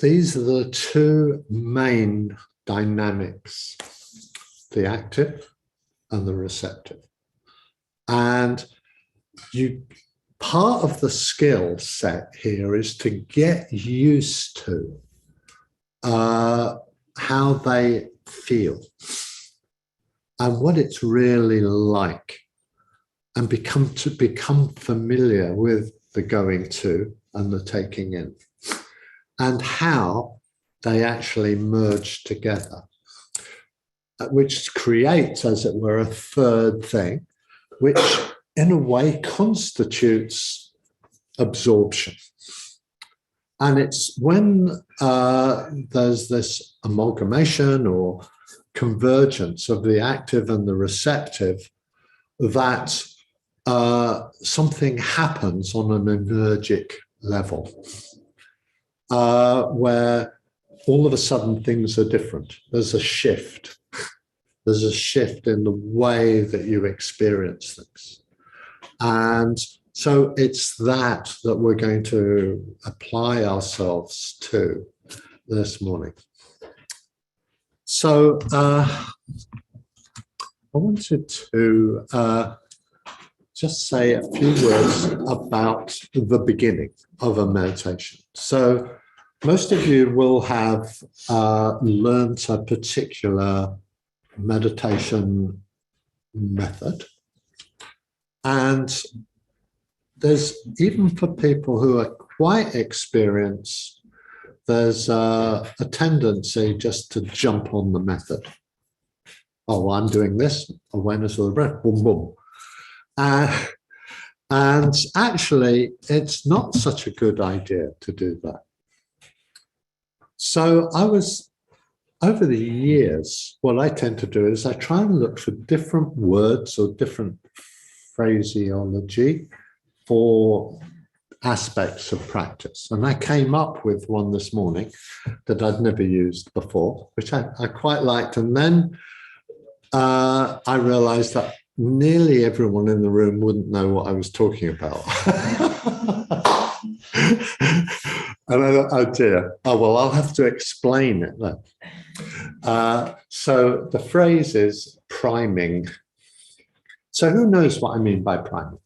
these are the two main dynamics, the active and the receptive. And part of the skill set here is to get used to how they feel and what it's really like, and become familiar with the going to and the taking in, and how they actually merge together, which creates, as it were, a third thing, which in a way constitutes absorption. And it's when there's this amalgamation or convergence of the active and the receptive that something happens on an energic level, where all of a sudden things are different. There's a shift. There's a shift in the way that you experience things. And so it's that we're going to apply ourselves to this morning. So I wanted to just say a few words about the beginning of a meditation. So most of you will have learned a particular meditation method. And there's, even for people who are quite experienced, there's a tendency just to jump on the method. Oh, I'm doing this, awareness of the breath, boom, boom. And actually, it's not such a good idea to do that. So over the years, what I tend to do is I try and look for different words or different phraseology for aspects of practice. And I came up with one this morning that I'd never used before, which I quite liked. And then I realized that nearly everyone in the room wouldn't know what I was talking about. And I thought, oh dear, oh well, I'll have to explain it then. So the phrase is priming. So who knows what I mean by priming?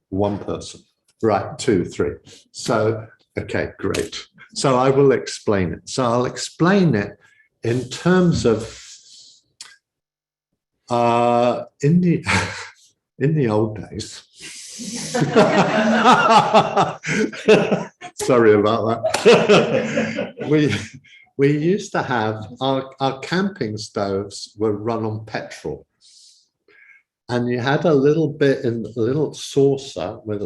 One person. Right, 2, 3. So, okay, great. So I will explain it. So I'll explain it in terms of in the old days. Sorry about that. We used to have our camping stoves were run on petrol, and you had a little bit in a little saucer with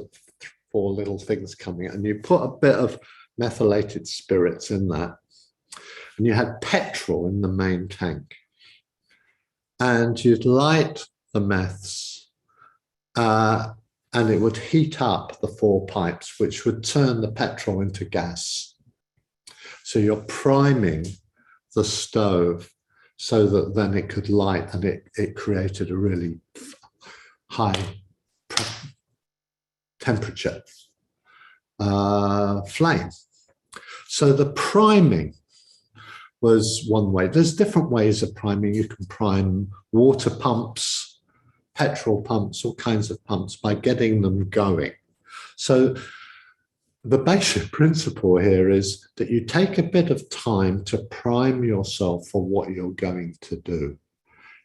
4 little things coming out, and you put a bit of methylated spirits in that, and you had petrol in the main tank, and you'd light the meths, and it would heat up the 4 pipes, which would turn the petrol into gas. So you're priming the stove so that then it could light, and it created a really high temperature flame. So the priming was one way. There's different ways of priming. You can prime water pumps, petrol pumps, all kinds of pumps by getting them going. So the basic principle here is that you take a bit of time to prime yourself for what you're going to do.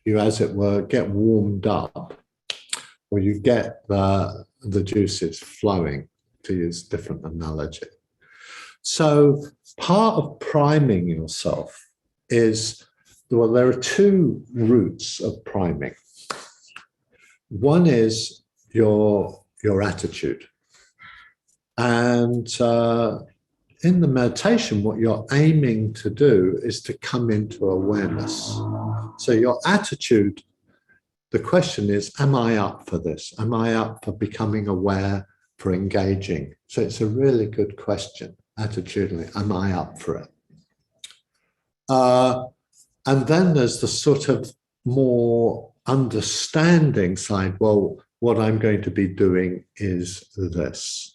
You, as it were, get warmed up, or you get the juices flowing, to use a different analogy. So part of priming yourself is, well, there are 2 routes of priming. One is your attitude. And in the meditation, what you're aiming to do is to come into awareness. So your attitude, the question is, am I up for this? Am I up for becoming aware, for engaging? So it's a really good question, attitudinally, am I up for it? And then there's the sort of more understanding side. Well, what I'm going to be doing is this.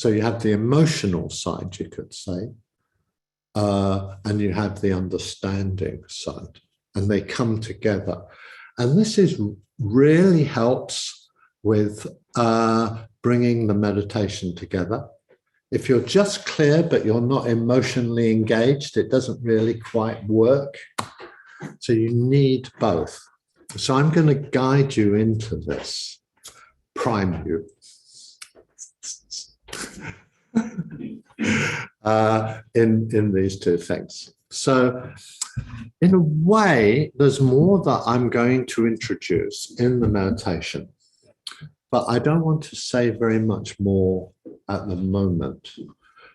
So you have the emotional side, you could say, and you have the understanding side, and they come together. And this really helps with bringing the meditation together. If you're just clear, but you're not emotionally engaged, it doesn't really quite work. So you need both. So I'm going to guide you into this, prime you. In these two things. So in a way, there's more that I'm going to introduce in the meditation, but I don't want to say very much more at the moment.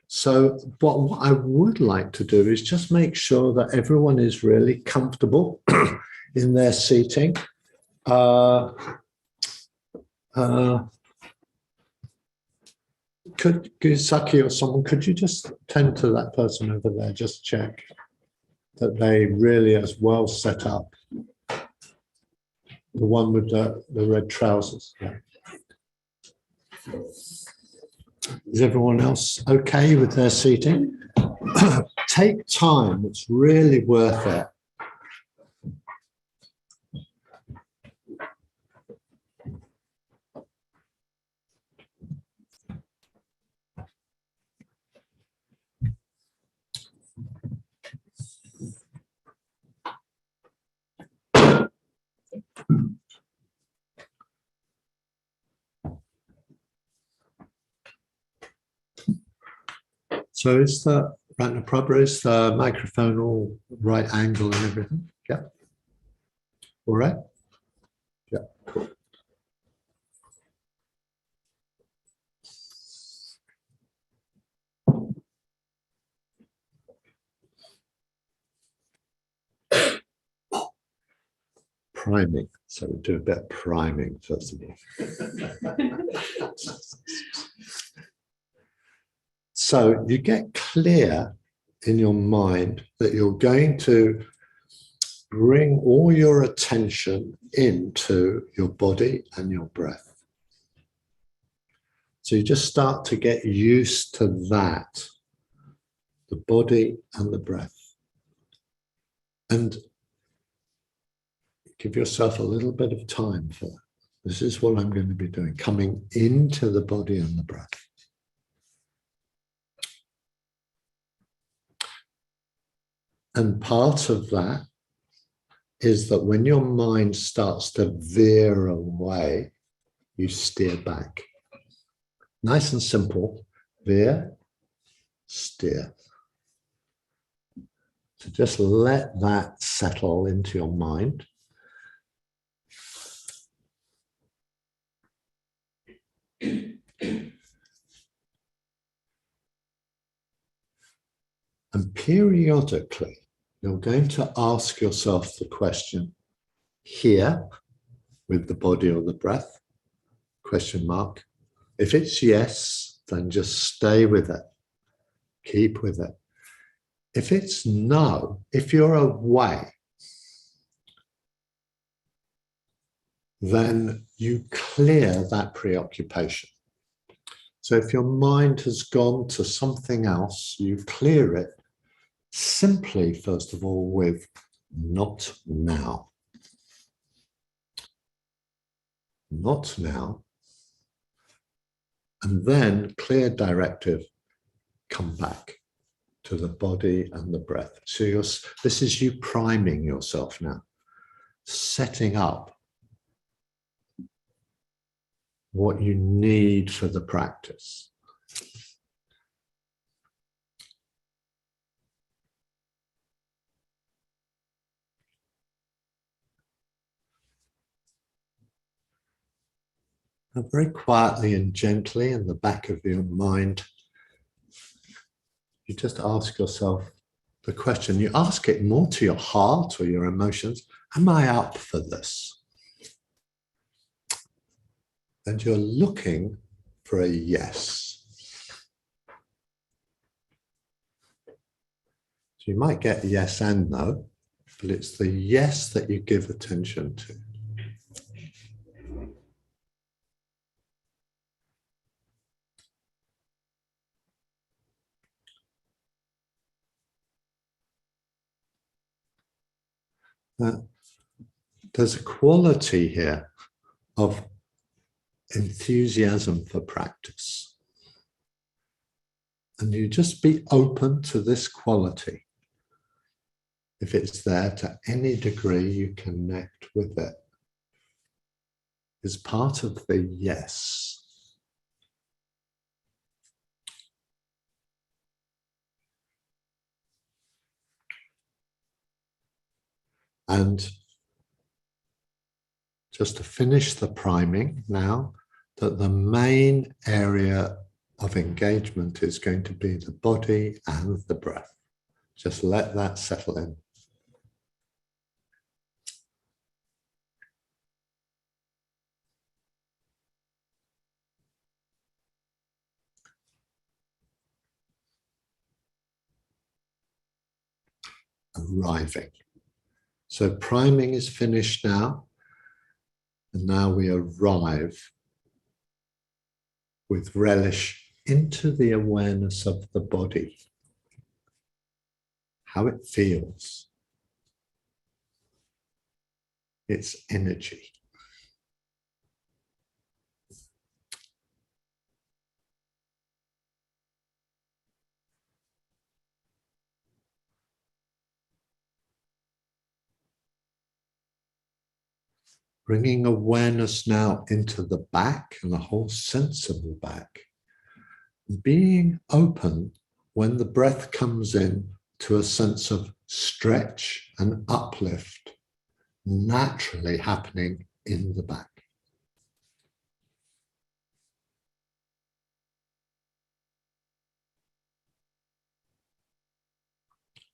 So what I would like to do is just make sure that everyone is really comfortable in their seating. Could Saki or someone, could you just tend to that person over there, just check that they really as well set up? The one with the red trousers. Yeah. Is everyone else okay with their seating? Take time, it's really worth it. So is the Ratnaprabha, is the microphone all right angle and everything? Yeah. All right? Yeah, cool. Priming. So we'll do a bit of priming first of all. So you get clear in your mind that you're going to bring all your attention into your body and your breath. So you just start to get used to that, the body and the breath. And give yourself a little bit of time for that. This is what I'm going to be doing, coming into the body and the breath. And part of that is that when your mind starts to veer away, you steer back. Nice and simple. Veer, steer. So just let that settle into your mind. And periodically, you're going to ask yourself the question, here, with the body or the breath, question mark. If it's yes, then just stay with it. Keep with it. If it's no, if you're away, then you clear that preoccupation. So if your mind has gone to something else, you clear it simply, first of all, with not now. Not now. And then clear directive, come back to the body and the breath. So this is you priming yourself now, setting up what you need for the practice. And very quietly and gently in the back of your mind, you just ask yourself the question. You ask it more to your heart or your emotions. Am I up for this? And you're looking for a yes. So you might get yes and no, but it's the yes that you give attention to. Uh, there's a quality here of enthusiasm for practice. And you just be open to this quality. If it's there to any degree, you connect with it. It's part of the yes. And just to finish the priming now, that the main area of engagement is going to be the body and the breath. Just let that settle in. Arriving. So priming is finished now, and now we arrive with relish into the awareness of the body, how it feels, its energy. Bringing awareness now into the back and the whole sense of the back. Being open when the breath comes in to a sense of stretch and uplift naturally happening in the back.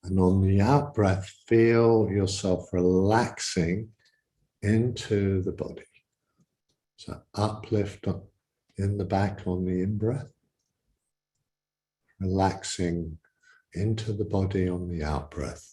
And on the out breath, feel yourself relaxing into the body. So uplift in the back on the in-breath, relaxing into the body on the out-breath.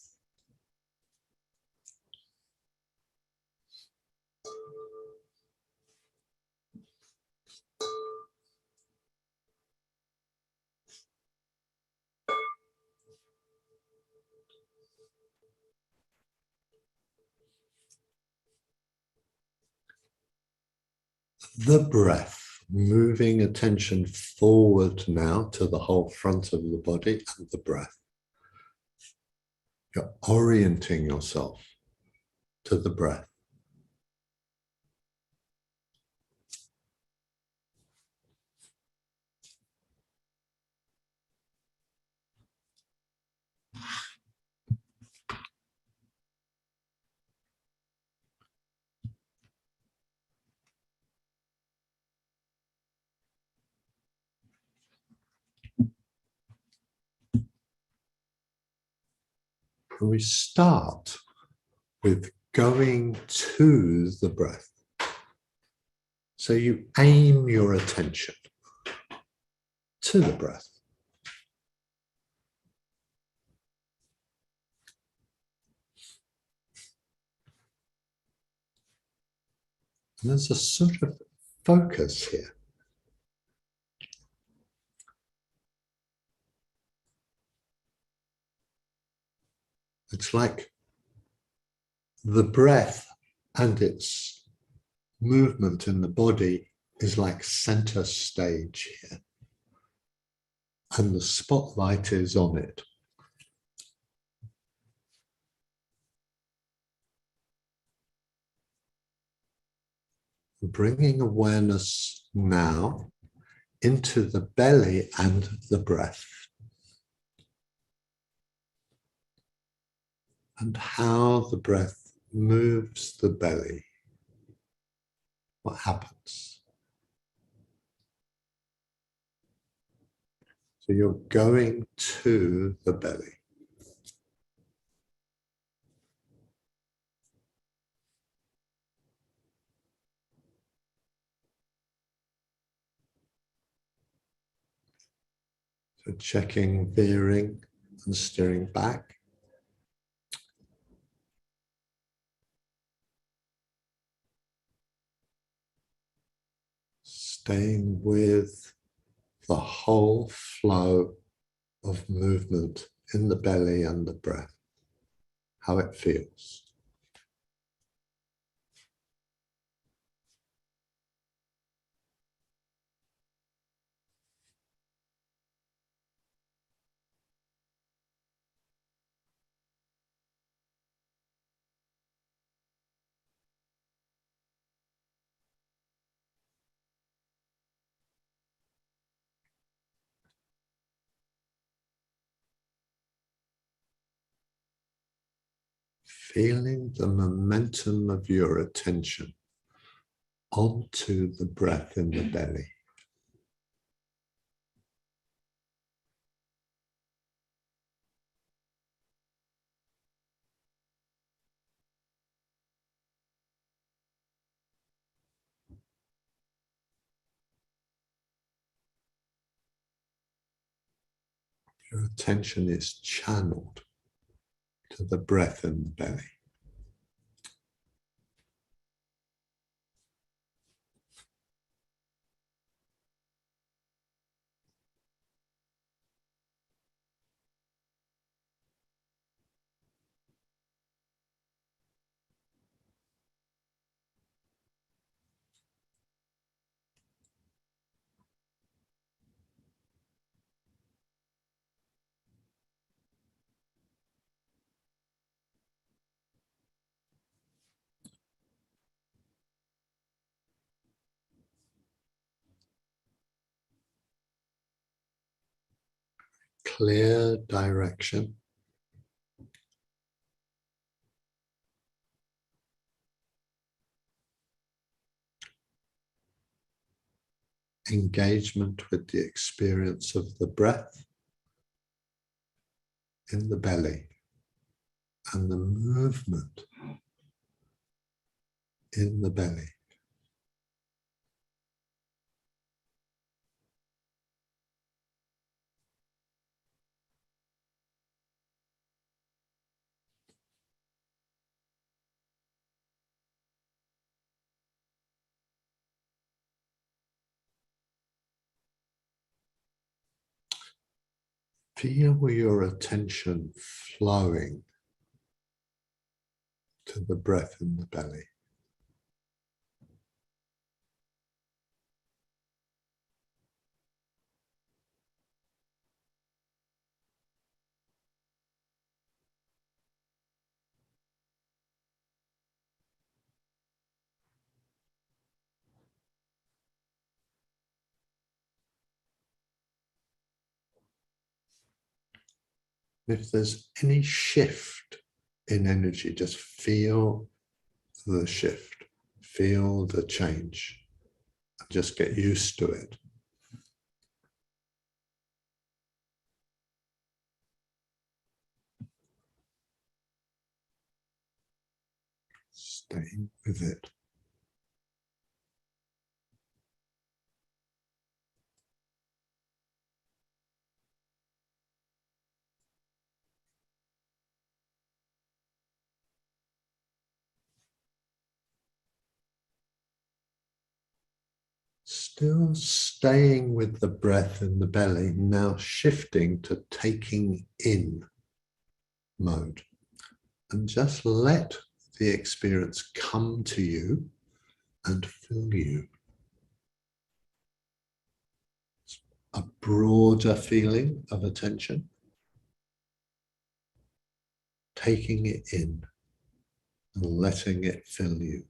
The breath, moving attention forward now to the whole front of the body and the breath. You're orienting yourself to the breath. And we start with going to the breath. So you aim your attention to the breath. And there's a sort of focus here. It's like the breath and its movement in the body is like center stage here. And the spotlight is on it. Bringing awareness now into the belly and the breath. And how the breath moves the belly. What happens? So you're going to the belly. So checking, veering and steering back. Staying with the whole flow of movement in the belly and the breath, how it feels. feeling the momentum of your attention onto the breath in the belly. Your attention is channeled to the breath in the belly. Clear direction. Engagement with the experience of the breath in the belly and the movement in the belly. Feel your attention flowing to the breath in the belly. If there's any shift in energy, just feel the shift, feel the change, and just get used to it. Staying with it. Still staying with the breath in the belly, now shifting to taking in mode. And just let the experience come to you and fill you. A broader feeling of attention, taking it in and letting it fill you.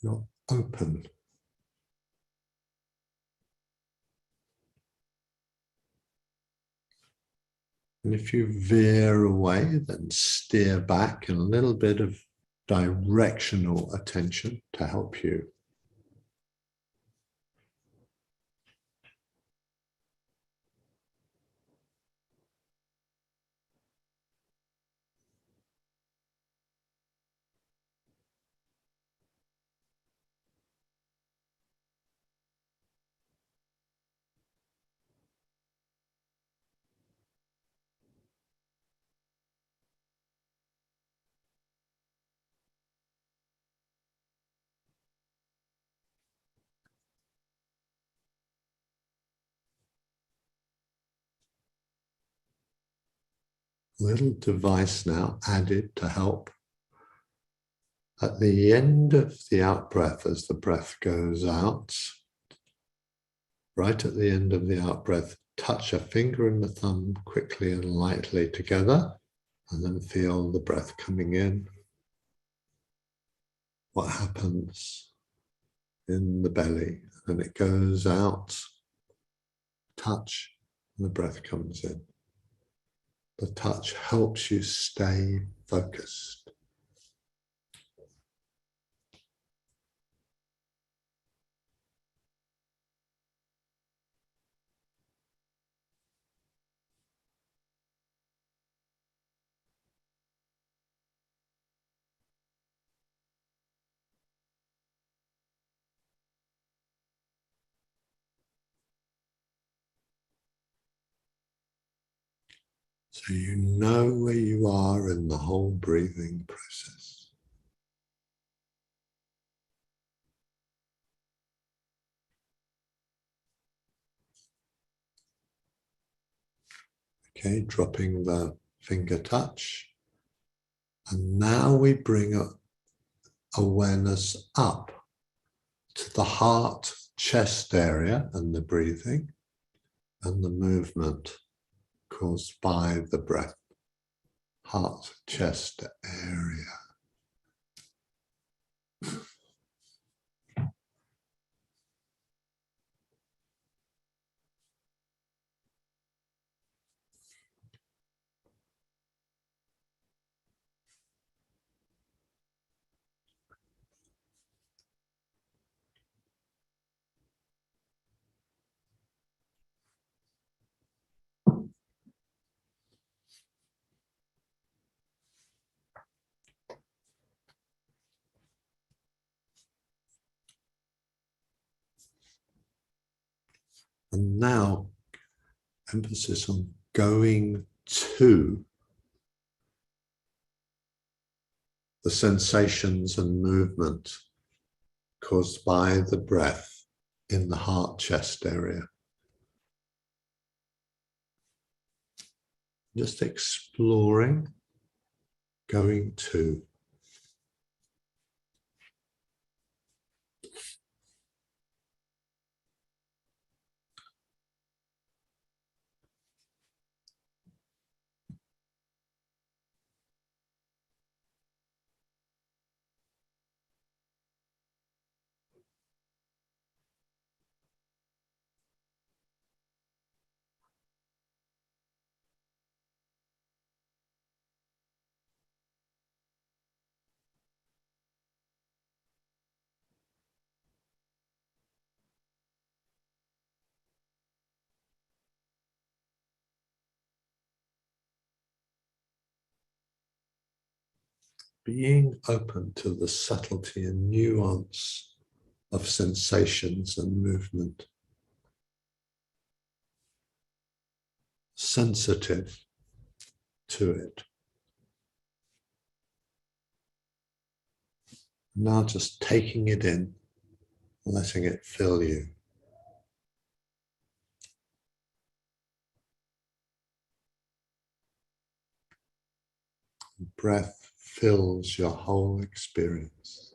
You're open. And if you veer away, then steer back, and a little bit of directional attention to help you. little device now added to help. At the end of the out-breath, as the breath goes out, right at the end of the out-breath, touch a finger and the thumb quickly and lightly together, and then feel the breath coming in. What happens in the belly, and it goes out, touch, and the breath comes in. The touch helps you stay focused. So you know where you are in the whole breathing process. Okay, dropping the finger touch. And now we bring awareness up to the heart, chest area and the breathing and the movement caused by the breath. Heart, chest area. And now, emphasis on going to the sensations and movement caused by the breath in the heart chest area. Just exploring, going to. Being open to the subtlety and nuance of sensations and movement. Sensitive to it. Now just taking it in, letting it fill you. Breath fills your whole experience.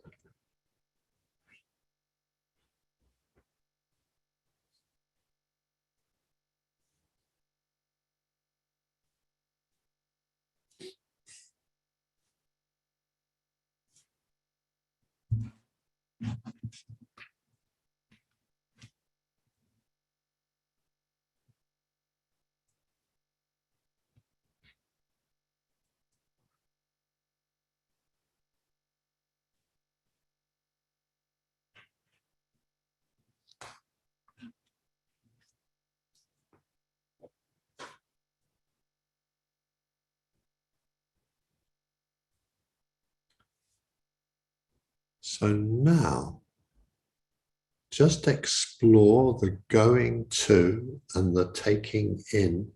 So now, just explore the going to and the taking in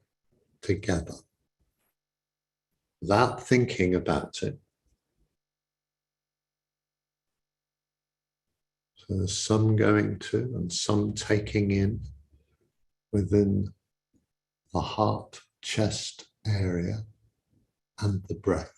together, without thinking about it. So there's some going to and some taking in within the heart, chest area. and the breath.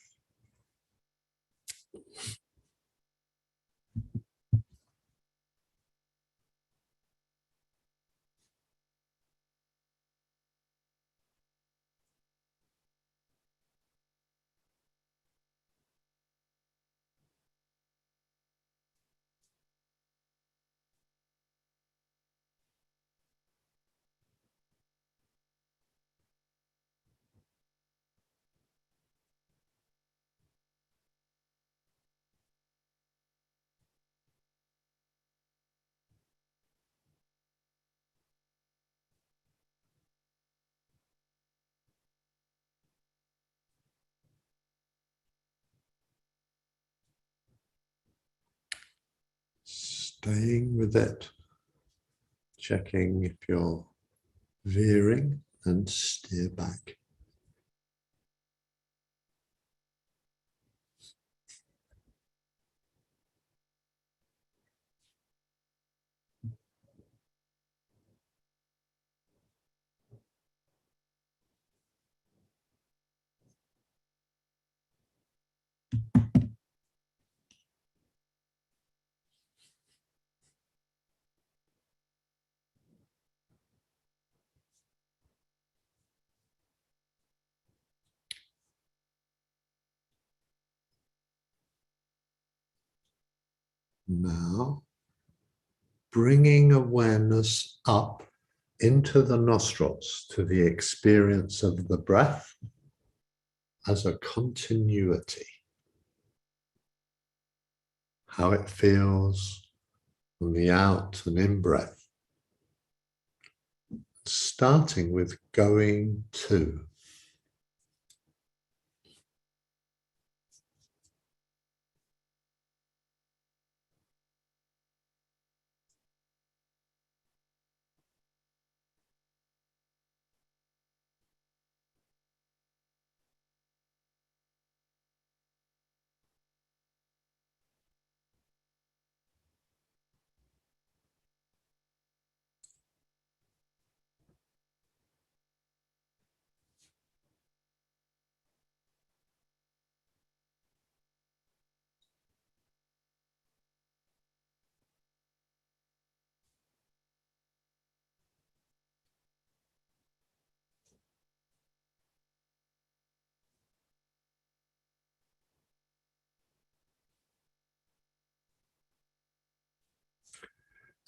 Staying with it, checking if you're veering, and steer back. Now, bringing awareness up into the nostrils to the experience of the breath as a continuity. How it feels on the out and in breath. Starting with going to.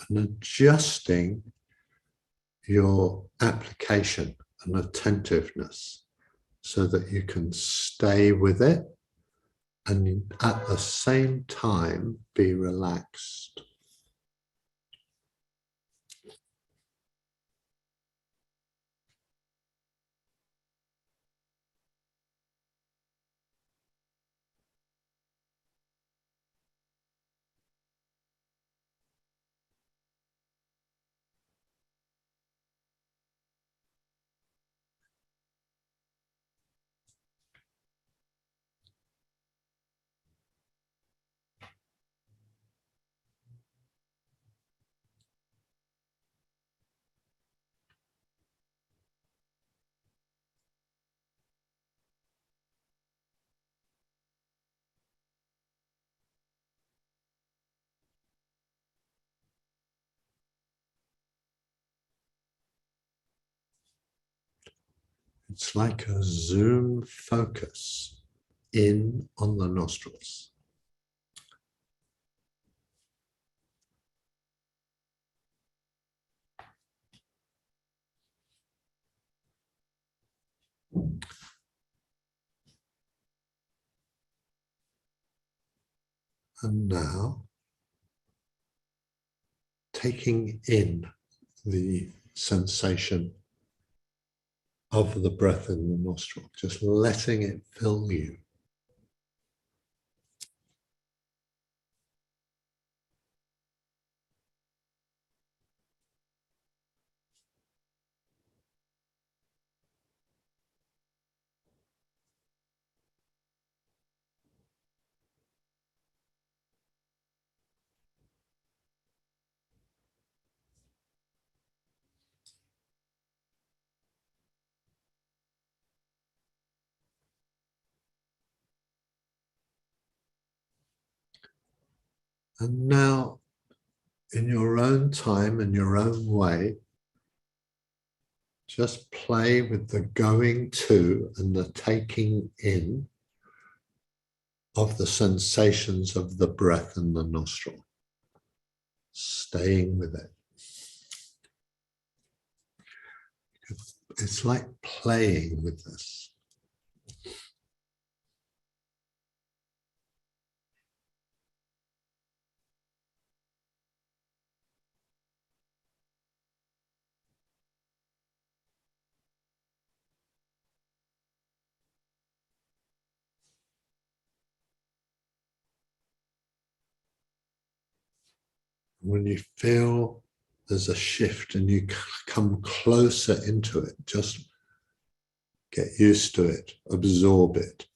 And adjusting your application and attentiveness so that you can stay with it and at the same time be relaxed. It's like a zoom focus in on the nostrils. And now, taking in the sensation of the breath in the nostril, just letting it fill you. And now, in your own time and your own way, just play with the going to and the taking in of the sensations of the breath and the nostril. Staying with it. It's like playing with this. When you feel there's a shift and you come closer into it, just get used to it, absorb it.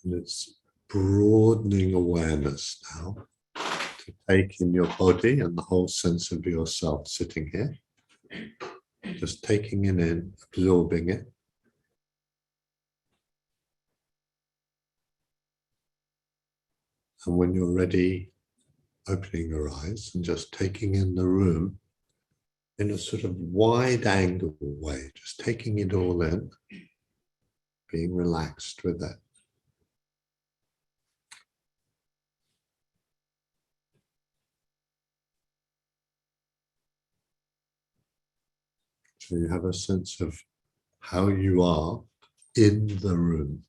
And it's broadening awareness now to take in your body and the whole sense of yourself sitting here. Just taking it in, absorbing it. And when you're ready, opening your eyes and just taking in the room in a sort of wide angle way, just taking it all in, being relaxed with it. So you have a sense of how you are in the room.